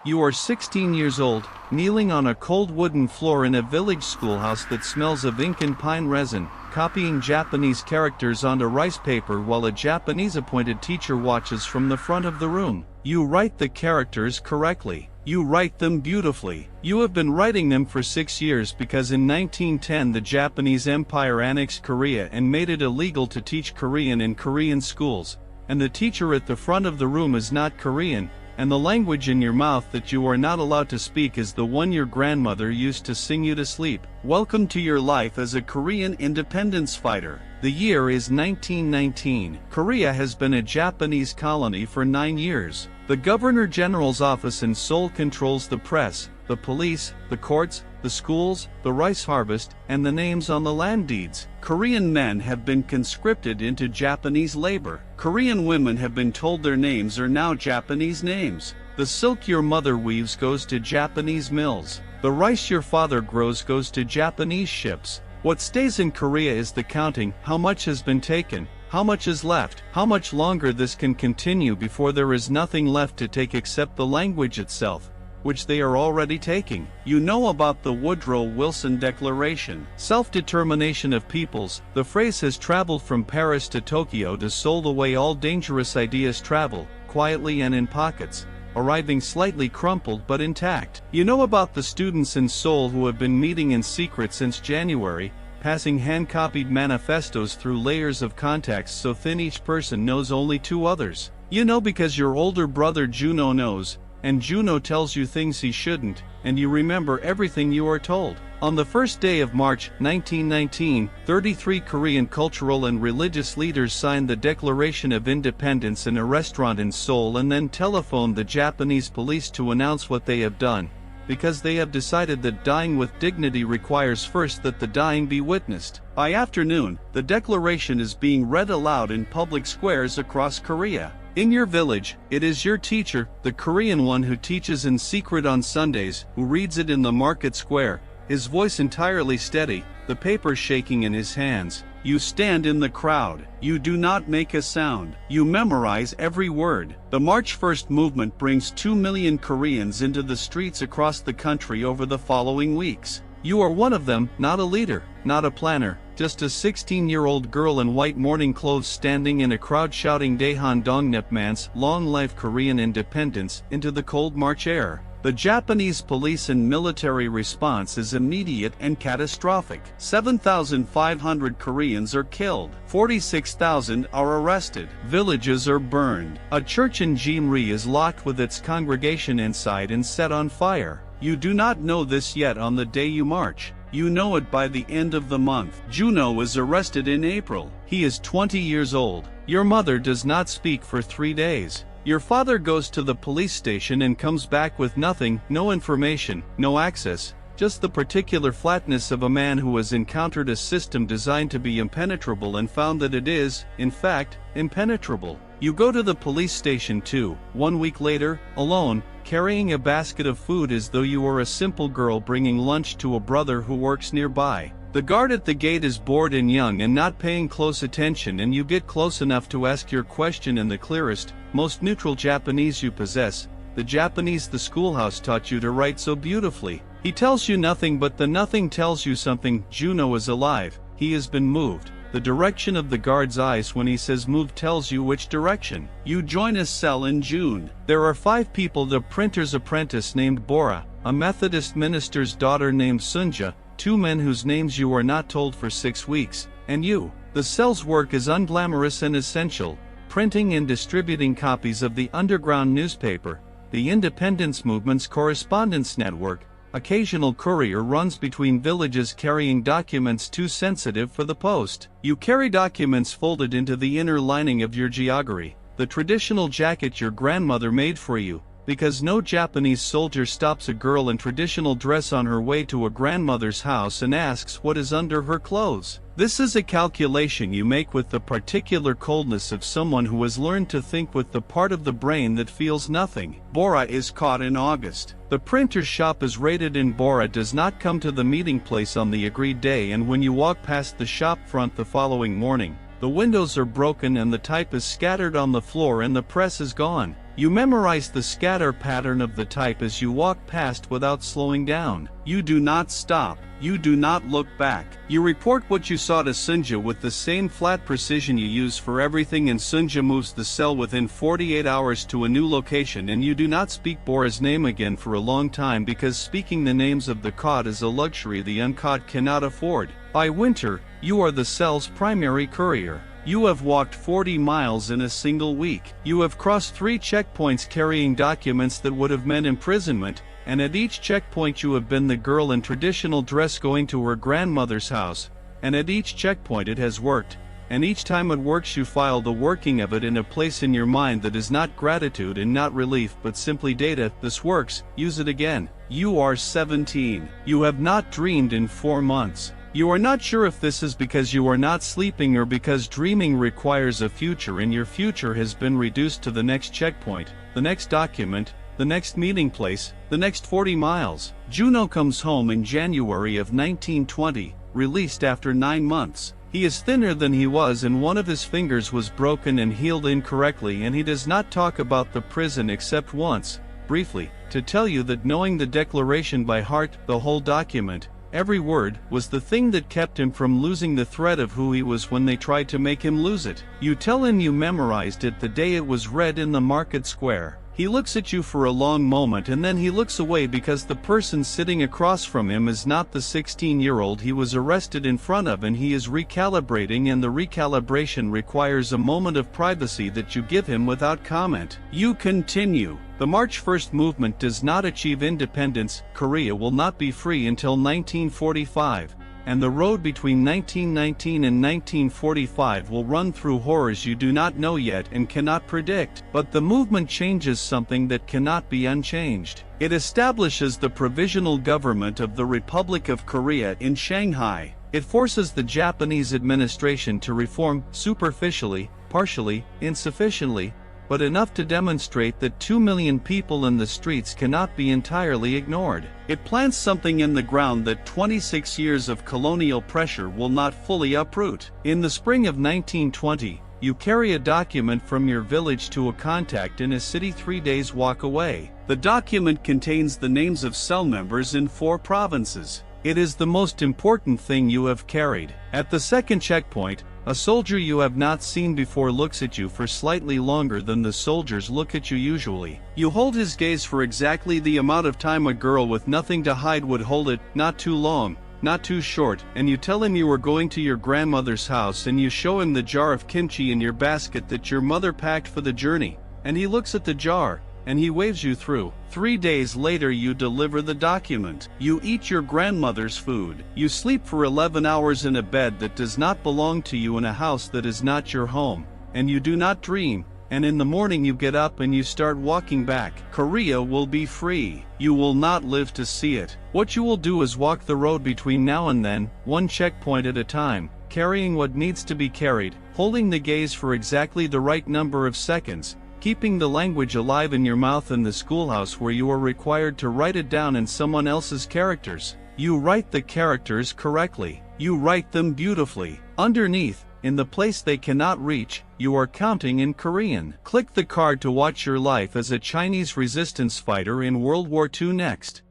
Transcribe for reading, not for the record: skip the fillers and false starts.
You are 16 years old, kneeling on a cold wooden floor in a village schoolhouse that smells of ink and pine resin, copying Japanese characters onto rice paper while a Japanese-appointed teacher watches from the front of the room. You write the characters correctly. You write them beautifully. You have been writing them for 6 years because in 1910 the Japanese Empire annexed Korea and made it illegal to teach Korean in Korean schools, and the teacher at the front of the room is not Korean, and the language in your mouth that you are not allowed to speak is the one your grandmother used to sing you to sleep. Welcome to your life as a Korean independence fighter. The year is 1919. Korea has been a Japanese colony for 9 years. The Governor General's office in Seoul controls the press, the police, the courts, the schools, the rice harvest, and the names on the land deeds. Korean men have been conscripted into Japanese labor. Korean women have been told their names are now Japanese names. The silk your mother weaves goes to Japanese mills. The rice your father grows goes to Japanese ships. What stays in Korea is the counting, how much has been taken, how much is left, how much longer this can continue before there is nothing left to take except the language itself, which they are already taking. You know about the Woodrow Wilson Declaration. Self-determination of peoples. The phrase has traveled from Paris to Tokyo to Seoul the way all dangerous ideas travel, quietly and in pockets, arriving slightly crumpled but intact. You know about the students in Seoul who have been meeting in secret since January, passing hand-copied manifestos through layers of contacts so thin each person knows only 2 others. You know because your older brother Juno knows, and Juno tells you things he shouldn't, and you remember everything you are told. On the first day of March, 1919, 33 Korean cultural and religious leaders signed the Declaration of Independence in a restaurant in Seoul and then telephoned the Japanese police to announce what they have done, because they have decided that dying with dignity requires first that the dying be witnessed. By afternoon, the declaration is being read aloud in public squares across Korea. In your village, it is your teacher, the Korean one who teaches in secret on Sundays, who reads it in the market square, his voice entirely steady, the paper shaking in his hands. You stand in the crowd. You do not make a sound. You memorize every word. The March 1st movement brings 2 million Koreans into the streets across the country over the following weeks. You are one of them, not a leader, not a planner, just a 16-year-old girl in white morning clothes standing in a crowd shouting Daehan Dongnepman's long life Korean independence into the cold March air. The Japanese police and military response is immediate and catastrophic. 7,500 Koreans are killed. 46,000 are arrested. Villages are burned. A church in Jimri is locked with its congregation inside and set on fire. You do not know this yet on the day you march. You know it by the end of the month. Juno is arrested in April. He is 20 years old. Your mother does not speak for 3 days. Your father goes to the police station and comes back with nothing, no information, no access, just the particular flatness of a man who has encountered a system designed to be impenetrable and found that it is, in fact, impenetrable. You go to the police station too, 1 week later, alone, carrying a basket of food as though you were a simple girl bringing lunch to a brother who works nearby. The guard at the gate is bored and young and not paying close attention, and you get close enough to ask your question in the clearest, most neutral Japanese you possess, the Japanese the schoolhouse taught you to write so beautifully. He tells you nothing, but the nothing tells you something. Juno is alive. He has been moved. The direction of the guard's eyes when he says move tells you which direction. You join a cell in June. There are 5 people: the printer's apprentice named Bora, a Methodist minister's daughter named Sunja, 2 men whose names you are not told for 6 weeks, and you. The cell's work is unglamorous and essential, printing and distributing copies of the underground newspaper, the independence movement's correspondence network. Occasional courier runs between villages carrying documents too sensitive for the post. You carry documents folded into the inner lining of your jiagari, the traditional jacket your grandmother made for you, because no Japanese soldier stops a girl in traditional dress on her way to a grandmother's house and asks what is under her clothes. This is a calculation you make with the particular coldness of someone who has learned to think with the part of the brain that feels nothing. Bora is caught in August. The printer's shop is raided and Bora does not come to the meeting place on the agreed day, and when you walk past the shop front the following morning, the windows are broken and the type is scattered on the floor and the press is gone. You memorize the scatter pattern of the type as you walk past without slowing down. You do not stop. You do not look back. You report what you saw to Sunja with the same flat precision you use for everything, and Sunja moves the cell within 48 hours to a new location, and you do not speak Bora's name again for a long time, because speaking the names of the caught is a luxury the uncaught cannot afford. By winter, you are the cell's primary courier. You have walked 40 miles in a single week. You have crossed 3 checkpoints carrying documents that would have meant imprisonment, and at each checkpoint you have been the girl in traditional dress going to her grandmother's house, and at each checkpoint it has worked, and each time it works you file the working of it in a place in your mind that is not gratitude and not relief but simply data. This works, use it again. You are 17. You have not dreamed in 4 months. You are not sure if this is because you are not sleeping or because dreaming requires a future and your future has been reduced to the next checkpoint, the next document, the next meeting place, the next 40 miles. Juno comes home in January of 1920, released after 9 months. He is thinner than he was and one of his fingers was broken and healed incorrectly, and he does not talk about the prison except once, briefly, to tell you that knowing the declaration by heart, the whole document, every word, was the thing that kept him from losing the thread of who he was when they tried to make him lose it. You tell him you memorized it the day it was read in the market square. He looks at you for a long moment and then he looks away because the person sitting across from him is not the 16-year-old he was arrested in front of, and he is recalibrating, and the recalibration requires a moment of privacy that you give him without comment. You continue. The March 1st movement does not achieve independence. Korea will not be free until 1945. And the road between 1919 and 1945 will run through horrors you do not know yet and cannot predict. But the movement changes something that cannot be unchanged. It establishes the provisional government of the Republic of Korea in Shanghai. It forces the Japanese administration to reform superficially, partially, insufficiently, but enough to demonstrate that 2 million people in the streets cannot be entirely ignored. It plants something in the ground that 26 years of colonial pressure will not fully uproot. In the spring of 1920, you carry a document from your village to a contact in a city 3 days' walk away. The document contains the names of cell members in 4 provinces. It is the most important thing you have carried. At the second checkpoint, a soldier you have not seen before looks at you for slightly longer than the soldiers look at you usually. You hold his gaze for exactly the amount of time a girl with nothing to hide would hold it, not too long, not too short, and you tell him you are going to your grandmother's house, and you show him the jar of kimchi in your basket that your mother packed for the journey, and he looks at the jar, and he waves you through. 3 days later you deliver the document. You eat your grandmother's food. You sleep for 11 hours in a bed that does not belong to you in a house that is not your home. And you do not dream. And in the morning you get up and you start walking back. Korea will be free. You will not live to see it. What you will do is walk the road between now and then, 1 checkpoint at a time, carrying what needs to be carried, holding the gaze for exactly the right number of seconds, keeping the language alive in your mouth in the schoolhouse where you are required to write it down in someone else's characters. You write the characters correctly. You write them beautifully. Underneath, in the place they cannot reach, you are counting in Korean. Click the card to watch your life as a Chinese resistance fighter in World War II next.